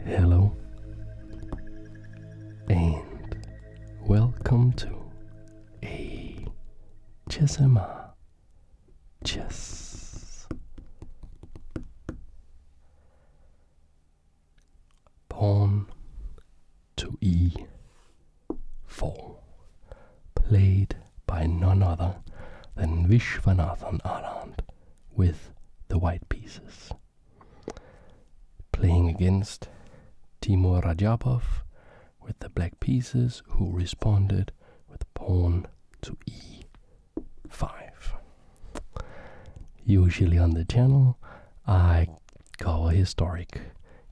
Hello and welcome to a Chessima Chess. Pawn to e4, played by none other than Anand with the white pieces. Playing against Teimour Radjabov with the black pieces, who responded with pawn to e5. Usually on the channel, I cover historic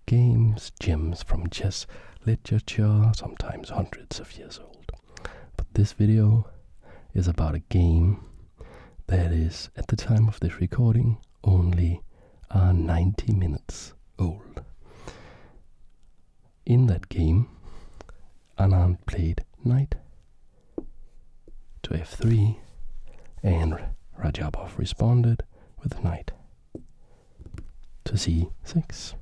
games, gems from chess literature, sometimes hundreds of years old. But this video is about a game that is, at the time of this recording, only 90 minutes old. In that game, Anand played knight to f3 and Radjabov responded with knight to c6.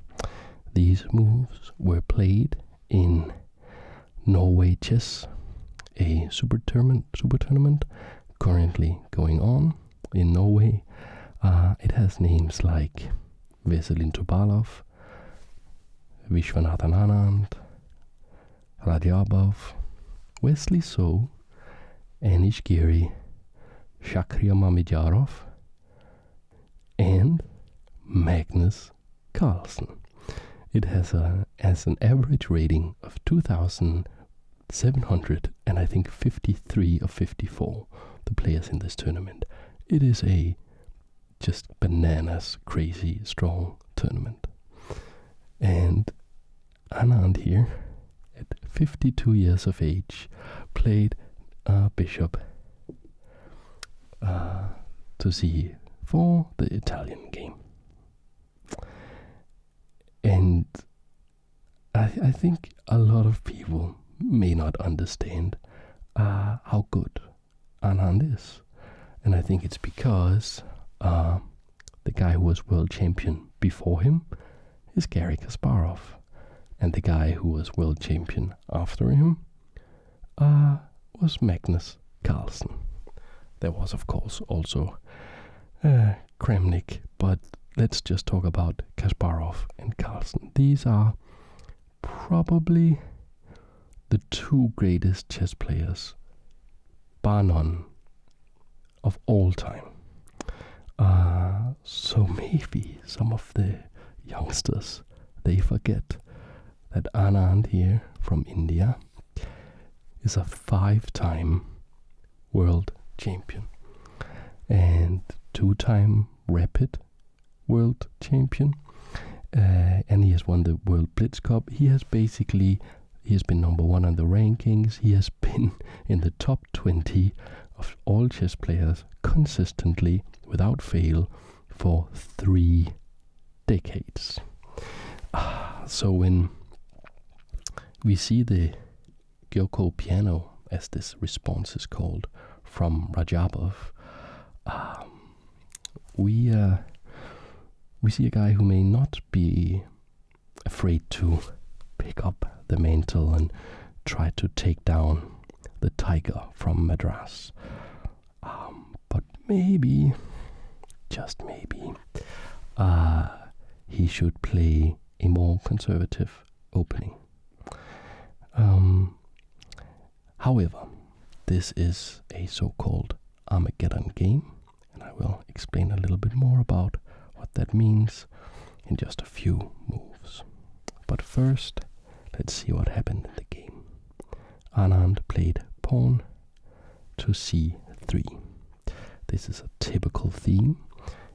These moves were played in Norway Chess, a super tournament currently going on in Norway. It has names like Vishy, Anand, Radjabov, Wesley So, Anish Giri, Shakriya Mamijarov, and Magnus Carlsen. It has an average rating of 2,700 and I think 53 of 54 the players in this tournament. It is a just bananas crazy strong tournament. And Anand here, at 52 years of age, played bishop to c4, the Italian game. And I think a lot of people may not understand how good Anand is. And I think it's because the guy who was world champion before him is Garry Kasparov. And the guy who was world champion after him was Magnus Carlsen. There was, of course, also Kramnik, but let's just talk about Kasparov and Carlsen. These are probably the two greatest chess players, bar none, of all time. So maybe some of the youngsters, they forget that Anand here from India is a 5-time world champion and 2-time rapid world champion, and he has won the World Blitz Cup. He has been number one on the rankings. He has been in the top 20 of all chess players consistently without fail for 3 decades. So when we see the Gyoko piano, as this response is called, from Radjabov, we see a guy who may not be afraid to pick up the mantle and try to take down the tiger from Madras. But maybe, just maybe, he should play a more conservative opening. However, this is a so-called Armageddon game, and I will explain a little bit more about what that means in just a few moves. But first, let's see what happened in the game. Anand played pawn to c3. This is a typical theme,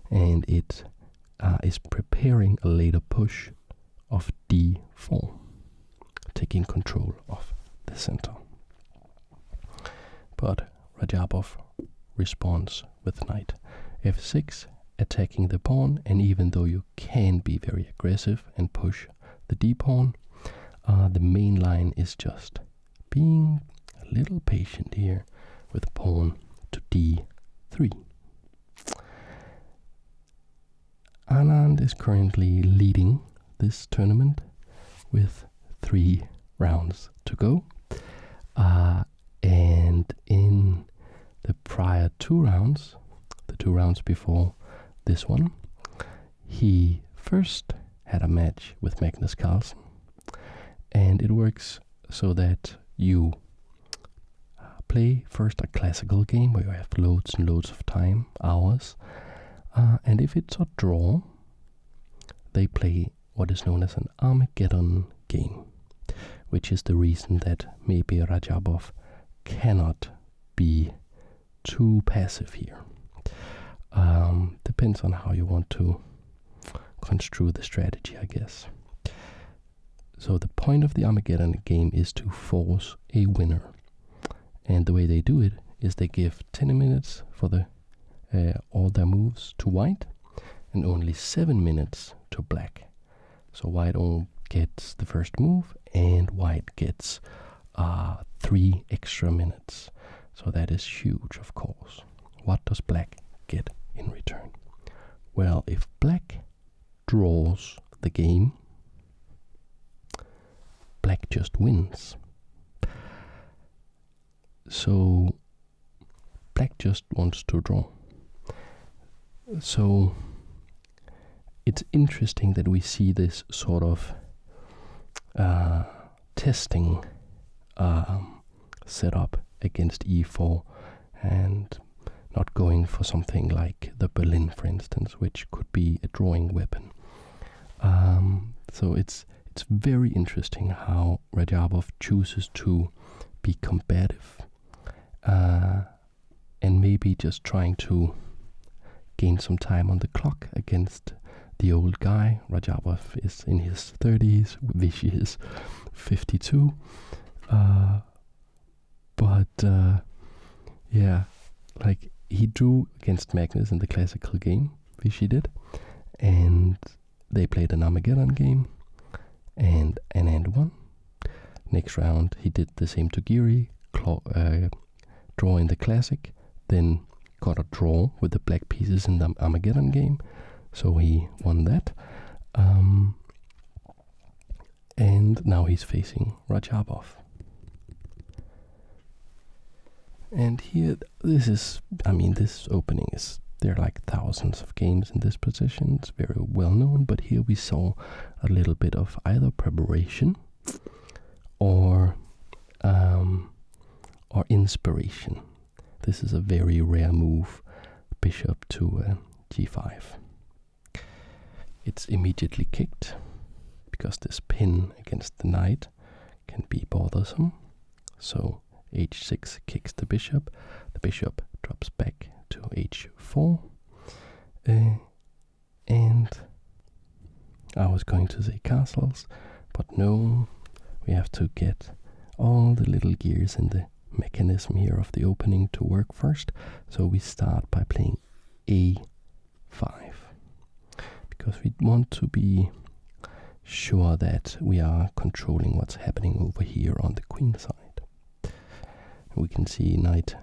and it is preparing a later push of d4, taking control of the center. But Radjabov responds with knight f6, attacking the pawn, and even though you can be very aggressive and push the d-pawn, the main line is just being a little patient here with pawn to d3. Anand is currently leading this tournament with 3 rounds to go. And in the prior 2 rounds, the 2 rounds before this one, he first had a match with Magnus Carlsen. And it works so that you play first a classical game where you have loads and loads of time, hours. And if it's a draw, they play what is known as an armageddon game, which is the reason that maybe Radjabov cannot be too passive here. Depends on how you want to construe the strategy, I guess. So the point of the Armageddon game is to force a winner. And the way they do it is they give 10 minutes for all their moves to white and only 7 minutes to black. So white all gets the first move and white gets 3 extra minutes. So that is huge, of course. What does black get in return? Well, if black draws the game, black just wins. So black just wants to draw. So it's interesting that we see this sort of testing set up against e4 and not going for something like the Berlin, for instance, which could be a drawing weapon. So it's very interesting how Radjabov chooses to be combative and maybe just trying to gain some time on the clock against the old guy. Radjabov is in his 30s, Vishy is 52. Yeah, like he drew against Magnus in the classical game, Vishy did, and they played an Armageddon game, and Anand won. Next round he did the same to Giri, draw in the classic, then got a draw with the black pieces in the Armageddon game, so he won that. And now he's facing Radjabov. And here, this opening is, there are like thousands of games in this position, it's very well known, but here we saw a little bit of either preparation or inspiration. This is a very rare move, bishop to g5. It's immediately kicked, because this pin against the knight can be bothersome, so h6 kicks the bishop drops back to h4, and I was going to say castles, but no, we have to get all the little gears in the mechanism here of the opening to work first, so we start by playing a5, because we want to be sure that we are controlling what's happening over here on the queen side. We can see knight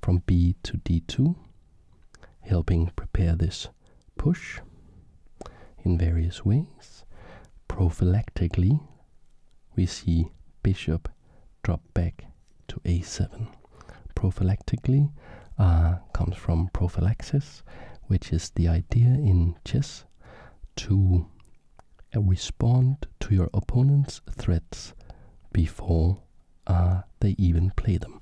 from b to d2, helping prepare this push in various ways. Prophylactically, we see bishop drop back to a7. Prophylactically comes from prophylaxis, which is the idea in chess to respond to your opponent's threats before they even play them.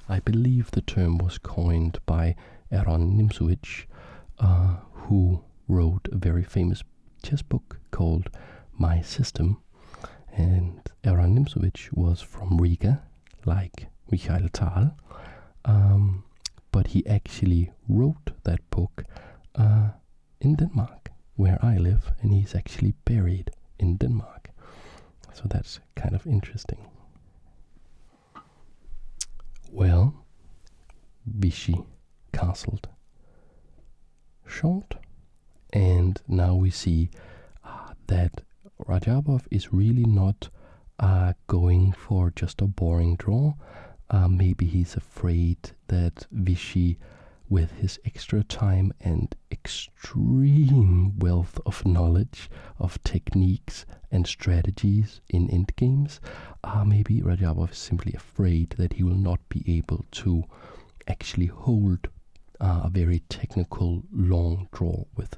I believe the term was coined by Anand, who wrote a very famous chess book called My System, and Anand was from Riga, like Mikhail Tal, but he actually wrote that book in Denmark, where I live, and he's actually buried in Denmark. So that's kind of interesting. Well, Vishy castled short, and now we see that Radjabov is really not going for just a boring draw. Maybe he's afraid that Vishy, with his extra time and extreme wealth of knowledge, of techniques and strategies in endgames. Maybe Radjabov is simply afraid that he will not be able to actually hold a very technical long draw with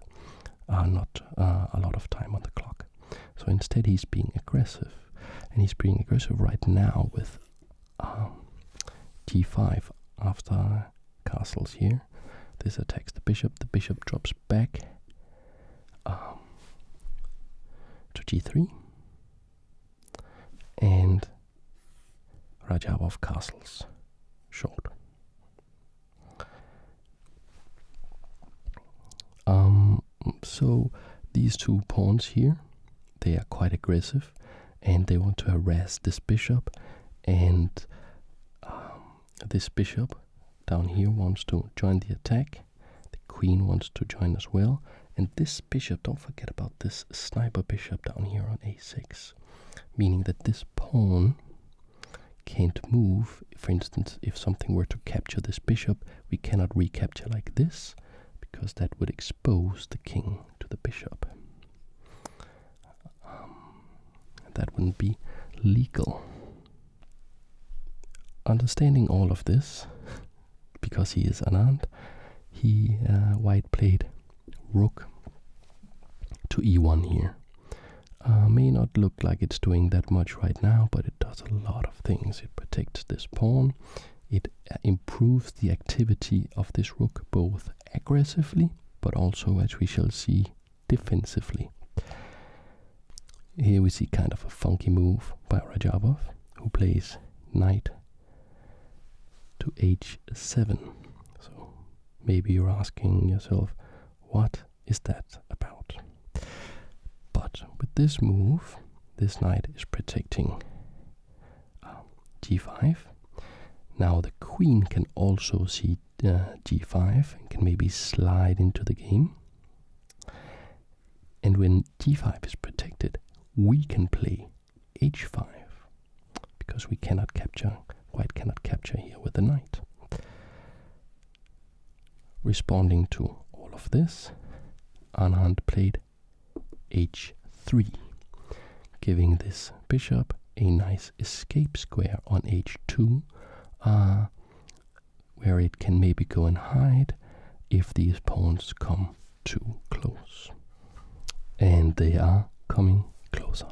not a lot of time on the clock. So instead he's being aggressive. And he's being aggressive right now with g5 after castles here. This attacks the bishop drops back to g3, and Radjabov castles short. So these two pawns here, they are quite aggressive, and they want to harass this bishop, and this bishop down here wants to join the attack. The queen wants to join as well, and this bishop, don't forget about this sniper bishop down here on a6, meaning that this pawn can't move. For instance, if something were to capture this bishop, we cannot recapture like this, because that would expose the king to the bishop. That wouldn't be legal. Understanding all of this, because he is Anand, white played rook to e1 here. May not look like it's doing that much right now, but it does a lot of things. It protects this pawn. It improves the activity of this rook both aggressively, but also, as we shall see, defensively. Here we see kind of a funky move by Radjabov, who plays knight to h7. So maybe you're asking yourself, what is that about? But with this move, this knight is protecting g5. Now the queen can also see g5 and can maybe slide into the game. And when g5 is protected, we can play h5, because we cannot capture, white cannot capture here with the knight. Responding to all of this, Anand played h3, giving this bishop a nice escape square on h2, where it can maybe go and hide if these pawns come too close. And they are coming closer.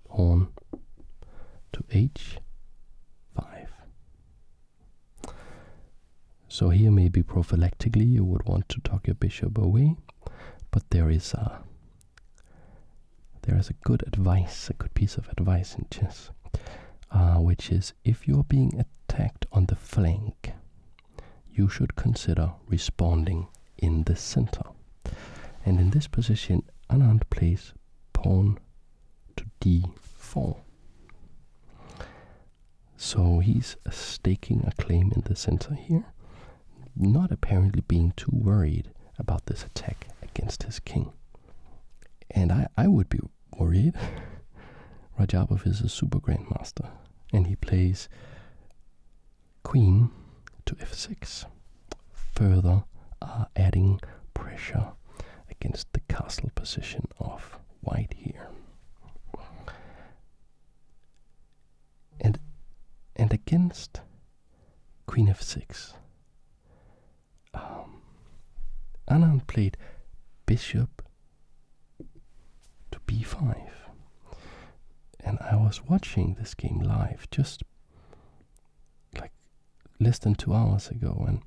Pawn to h5. So here maybe prophylactically you would want to tuck your bishop away, but there is a good advice, a good piece of advice in chess, which is if you're being attacked on the flank, you should consider responding in the center. And in this position, Anand plays pawn to d4. So he's staking a claim in the center here, not apparently being too worried about this attack against his king. And I would be worried. Radjabov is a super grandmaster, and he plays queen to f6, further adding pressure against the castle position of white here. And against queen f6, Anand played bishop to b5. And I was watching this game live just like less than 2 hours ago, and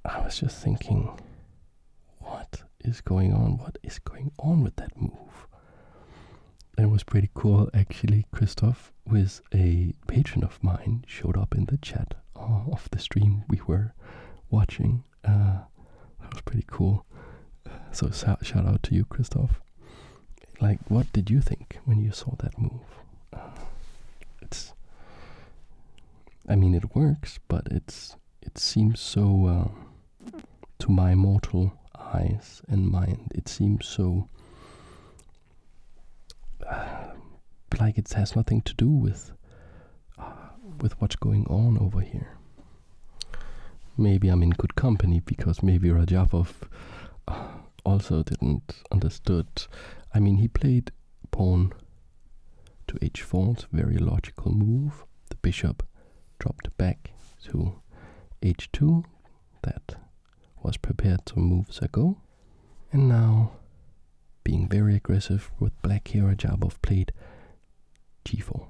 I was just thinking, what is going on? What is going on with that move? And it was pretty cool, actually. Christoph, who is a patron of mine, showed up in the chat of the stream we were watching. That was pretty cool. So shout out to you, Christoph. Like, what did you think when you saw that move? It works, but it seems so, to my mortal eyes and mind, it seems so like it has nothing to do with what's going on over here. Maybe I'm in good company, because maybe Radjabov also didn't understood. I mean, he played pawn to h4, it's a very logical move. The bishop dropped back to h2, that was prepared some moves ago. And now, being very aggressive with black here, Radjabov played g4.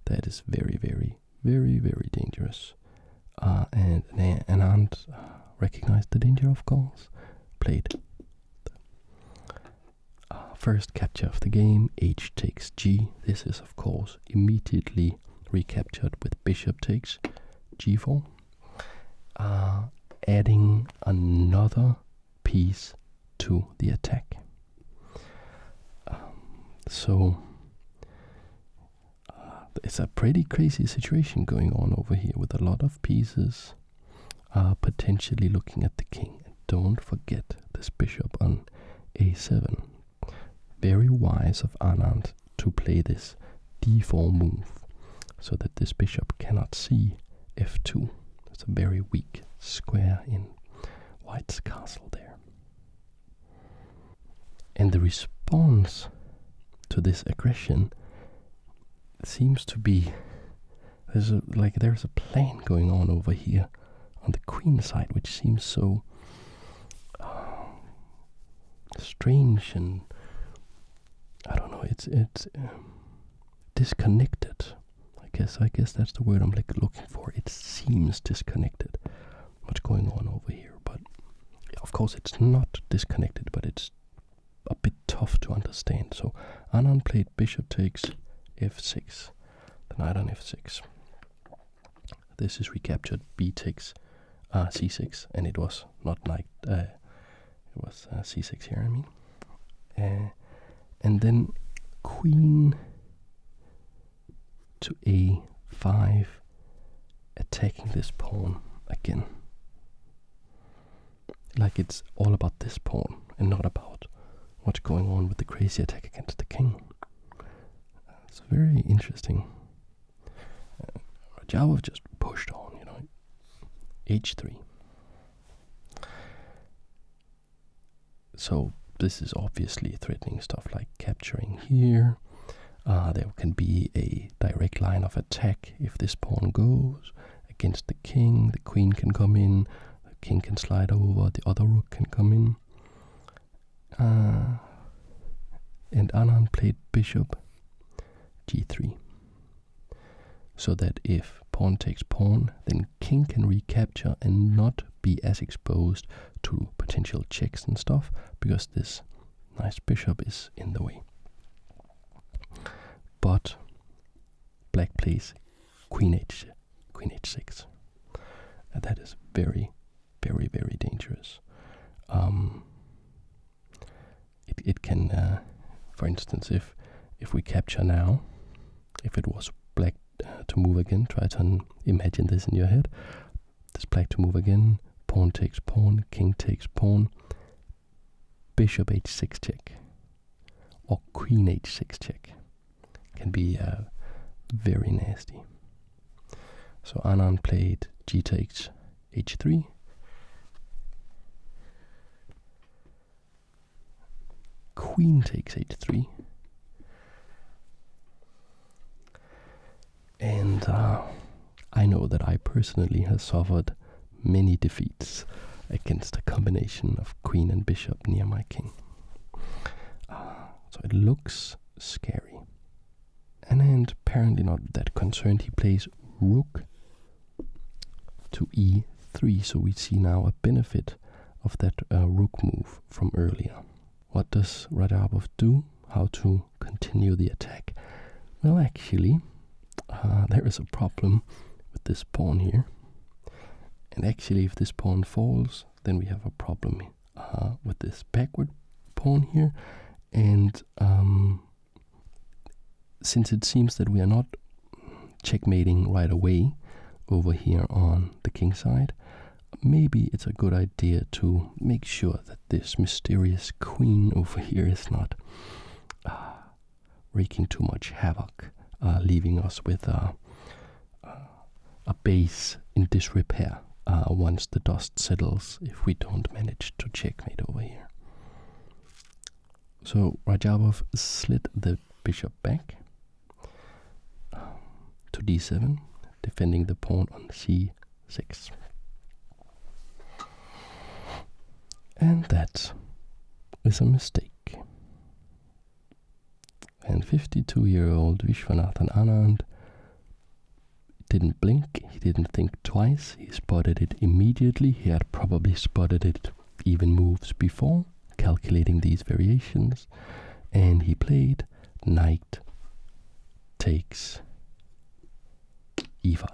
That is very, very, very, very dangerous. And Anand recognized the danger, of course, played the first capture of the game, h takes g. This is, of course, immediately recaptured with bishop takes g4, adding another piece to the attack. So it's a pretty crazy situation going on over here with a lot of pieces potentially looking at the king. And don't forget this bishop on a7. Very wise of Anand to play this d4 move so that this bishop cannot see f2. It's a very weak square in white's castle there. And the response to this aggression seems to be there's a plan going on over here on the queen side, which seems so strange, and I don't know, it's disconnected. I guess that's the word I'm looking for. It seems disconnected. What's going on over here? But of course it's not disconnected, but it's a bit tough to understand. So Anand played bishop takes f6, the knight on f6. This is recaptured, b takes c6, and it was not knight, it was c6 here, I mean. And then queen to a5, attacking this pawn again. Like it's all about this pawn and not about what's going on with the crazy attack against the king. It's very interesting. Radjabov just pushed on, h3. So this is obviously threatening stuff like capturing here. There can be a direct line of attack if this pawn goes against the king. The queen can come in, the king can slide over, the other rook can come in. And Anand played bishop g3, so that if pawn takes pawn, then king can recapture and not be as exposed to potential checks and stuff, because this nice bishop is in the way. But black plays queen h6. And that is very, very, very dangerous. It can, for instance, if we capture now, if it was black to move again, try to imagine this in your head. This black to move again, pawn takes pawn, king takes pawn, bishop h6 check, or queen h6 check. Can be very nasty. So Anand played g takes h3. Queen takes h3. And I know that I personally have suffered many defeats against a combination of queen and bishop near my king. So it looks scary. And apparently not that concerned. He plays rook to e3. So we see now a benefit of that rook move from earlier. What does Radjabov do? How to continue the attack? Well, actually, there is a problem with this pawn here. And actually, if this pawn falls, then we have a problem with this backward pawn here. And since it seems that we are not checkmating right away over here on the king side, maybe it's a good idea to make sure that this mysterious queen over here is not wreaking too much havoc, leaving us with a base in disrepair once the dust settles if we don't manage to checkmate over here. So Radjabov slid the bishop back to d7, defending the pawn on c6. And that is a mistake. And 52-year-old Viswanathan Anand didn't blink, he didn't think twice, he spotted it immediately. He had probably spotted it even moves before, calculating these variations, and he played knight takes e5.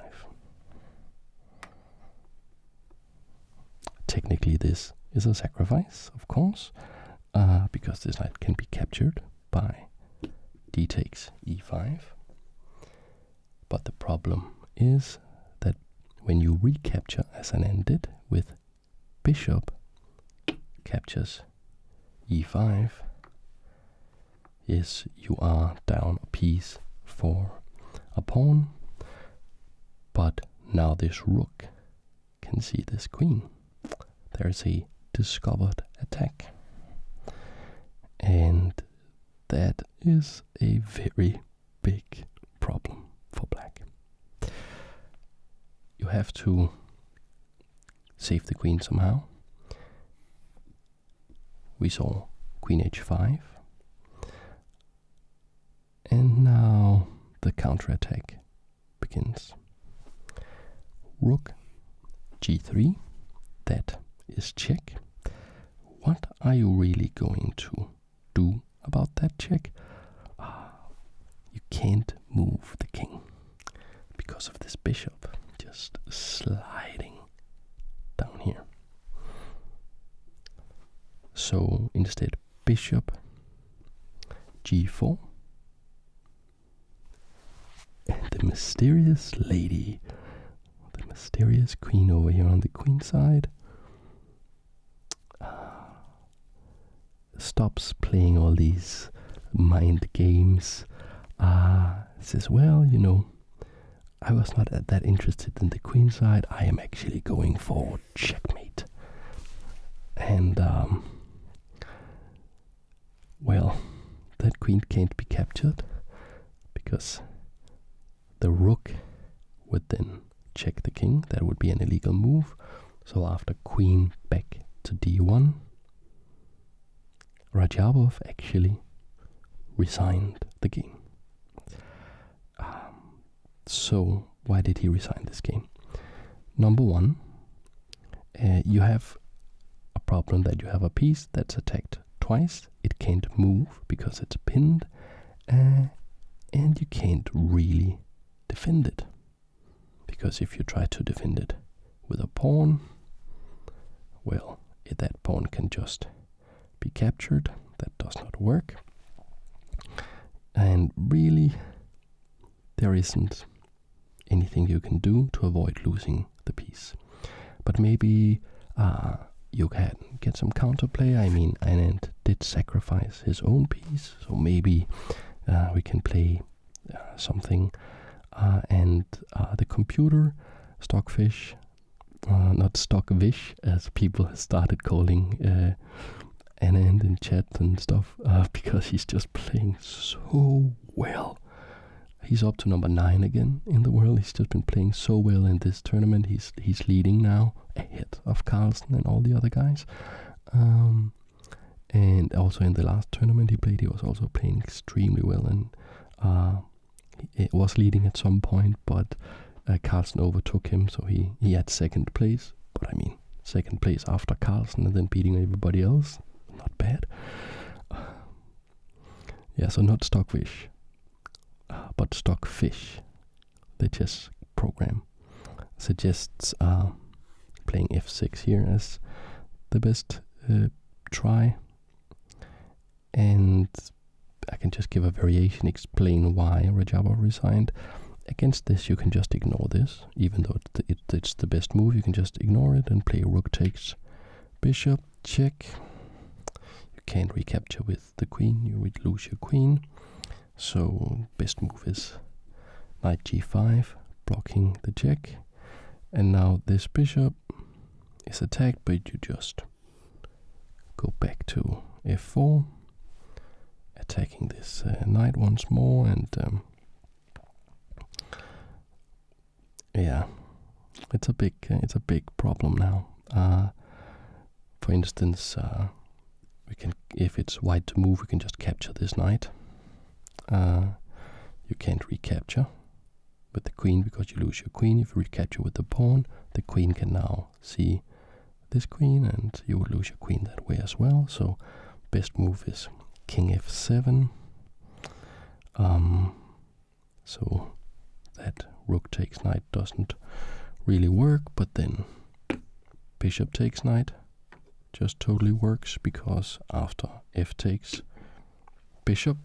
Technically this is a sacrifice, of course, because this knight can be captured by d takes e5. But the problem is that when you recapture, as Anand did, with bishop captures e5, yes, you are down a piece for a pawn, but now this rook can see this queen. There's a discovered attack, and that is a very big problem for black. You have to save the queen somehow. We saw queen h5, and now the counterattack begins. Rook g3, that is check. What are you really going to do about that check? You can't move the king because of this bishop just sliding down here. So instead, bishop g4, and the mysterious lady, the mysterious queen over here on the queen side, stops playing all these mind games. Says, well, you know, I was not that interested in the queen side. I am actually going for checkmate. And, well, that queen can't be captured because the rook would then check the king. That would be an illegal move. So after queen back to d1, Radjabov actually resigned the game. So why did he resign this game? Number one, you have a problem that you have a piece that's attacked twice. It can't move because it's pinned, and you can't really defend it. Because if you try to defend it with a pawn, well, that pawn can just be captured. That does not work. And really, there isn't anything you can do to avoid losing the piece. But maybe you can get some counterplay. I mean, Anand did sacrifice his own piece, so maybe we can play something. And the computer, Stockfish, not Stockvish, as people have started calling Anand in chat and stuff, because he's just playing so well. He's up to number 9 again in the world. He's just been playing so well in this tournament. He's leading now, ahead of Carlsen and all the other guys. And also in the last tournament he played, he was also playing extremely well, and he was leading at some point, but Carlsen overtook him, so he had second place. But I mean, second place after Carlsen and then beating everybody else, not bad. Yeah, so not Stockfish, but Stockfish. The chess program suggests playing f6 here as the best try, and I can just give a variation, explain why Radjabov resigned. Against this, you can just ignore this, even though it's the best move. You can just ignore it and play rook takes bishop, check. You can't recapture with the queen, you would lose your queen. So best move is knight g5, blocking the check. And now this bishop is attacked, but you just go back to f4, attacking this knight once more, and yeah, it's a big problem now. For instance, we can, if it's white to move, we can just capture this knight. You can't recapture with the queen because you lose your queen. If you recapture with the pawn, the queen can now see this queen, and you will lose your queen that way as well. So best move is king f7. So that rook takes knight doesn't really work, but then bishop takes knight just totally works, because after f takes bishop,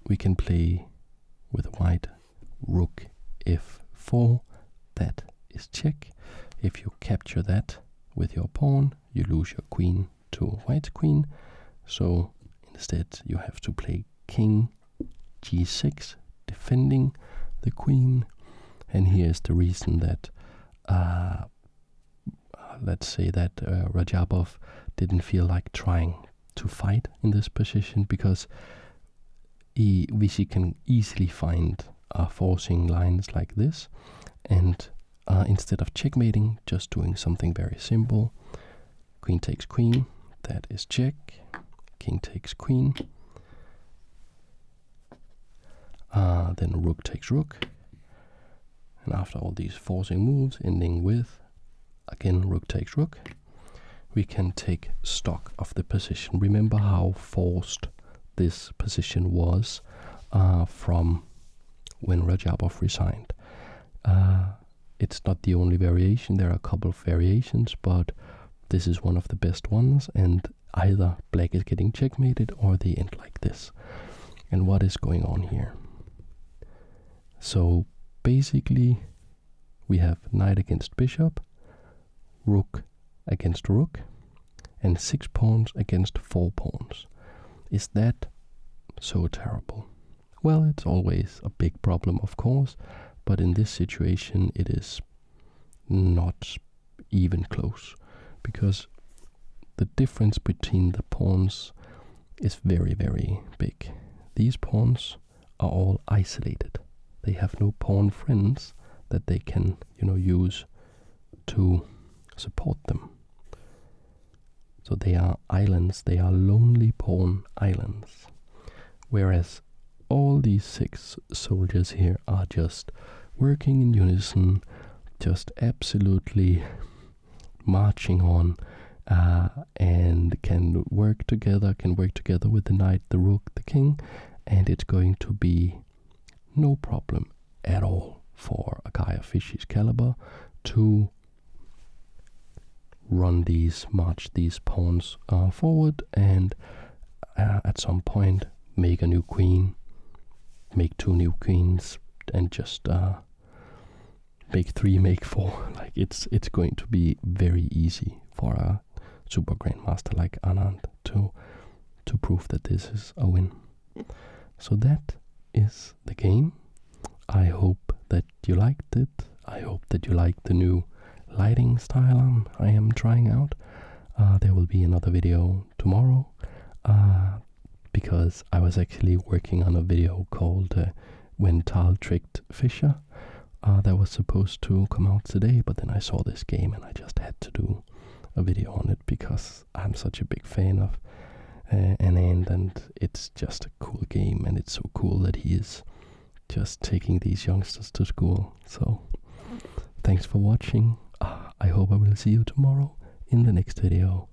we can play with white rook f4. That is check. If you capture that with your pawn, you lose your queen to white's queen. So instead you have to play king g6, defending the queen. And here's the reason that let's say that Radjabov didn't feel like trying to fight in this position, because Vishy can easily find forcing lines like this, and instead of checkmating, just doing something very simple. Queen takes queen, that is check. King takes queen. Then rook takes rook. And after all these forcing moves, ending with, again, rook takes rook, we can take stock of the position. Remember how forced this position was from when Radjabov resigned. It's not the only variation, there are a couple of variations, but this is one of the best ones, and either black is getting checkmated or they end like this. And what is going on here? So basically we have knight against bishop, rook against rook, and 6 pawns against 4 pawns. Is that so terrible? Well, it's always a big problem, of course, but in this situation it is not even close, because the difference between the pawns is very, very big. These pawns are all isolated. They have no pawn friends that they can, use to support them. So they are islands, they are lonely pawn islands. Whereas all these 6 soldiers here are just working in unison, just absolutely marching on, and can work together with the knight, the rook, the king, and it's going to be no problem at all for a guy of Vishy's caliber to march these pawns forward, and at some point make a new queen, make 2 new queens, and just make 3, make 4. Like it's going to be very easy for a super grandmaster like Anand to prove that this is a win. So that is the game. I hope that you liked it. I hope that you liked the new lighting style I am trying out. There will be another video tomorrow, because I was actually working on a video called When Tal Tricked Fischer. That was supposed to come out today, but then I saw this game and I just had to do a video on it, because I'm such a big fan of Anand, and it's just a cool game, and it's so cool that he is just taking these youngsters to school. So thanks for watching. I hope I will see you tomorrow in the next video.